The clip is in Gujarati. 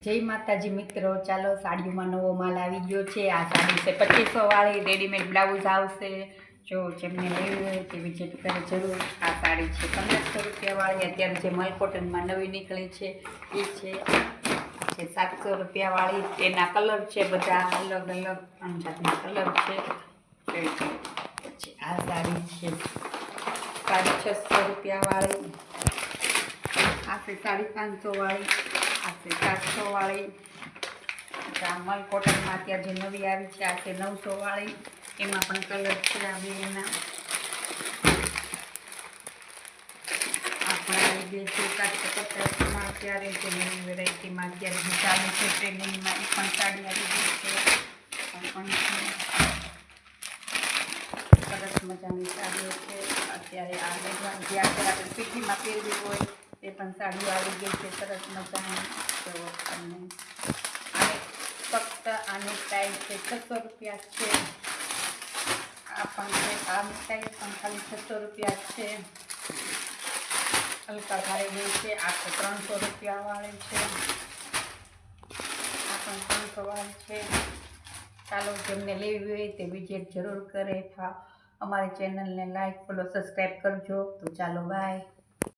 જય માતાજી મિત્રો, ચાલો સાડીઓમાં નવો માલ આવી ગયો છે। આ સાડી છે 2500 વાળી, રેડીમેડ બ્લાઉઝ આવશે। જો જેમને લેવી હોય તે વિઝિટ કરે જરૂર। આ સાડી છે 1500 રૂપિયા વાળી। અત્યારે જે મલ કોટનમાં નવી નીકળી છે એ છે 700 રૂપિયા વાળી। તેના કલર છે બધા અલગ અલગ જાતના કલર છે। પછી આ સાડી છે 650 રૂપિયા વાળી। આ છે 550 વાળી। આ છે 700 વાળી। મલ કોટનમાં અત્યારે જે નવી આવી છે આ છે 900 વાળી। એમાં પણ કલર છે આ બેના। આ પણ આવી ગઈ છે 750માં। અત્યારે જે નવી વેરાયટીમાં અત્યારે જે ચાલુ છે ટ્રેનિંગમાં એ પણ સાડી આવી ગઈ છે। પણ સરસ મજાની સાડીઓ છે અત્યારે। આ બધા જે આપણે સિટીમાં પહેરવી હોય એ પણ સાડીઓ આવી ગઈ છે સરસ મજાની। તો તમને આને ફક્ત આની પ્રાઇસ છે 600 રૂપિયા છે। આ પણ છે, આ પ્રાઇસ પણ ખાલી 600 રૂપિયા છે। હલકા ભારે ગઈ છે। આ તો 300 રૂપિયા વાળી છે। આ પણ 300 વાળી છે। ચાલો જેમને લેવી હોય તે વિઝિટ જરૂર કરે। અમારી ચેનલને લાઈક ફોલો સબસ્ક્રાઈબ કરજો। તો ચાલો બાય।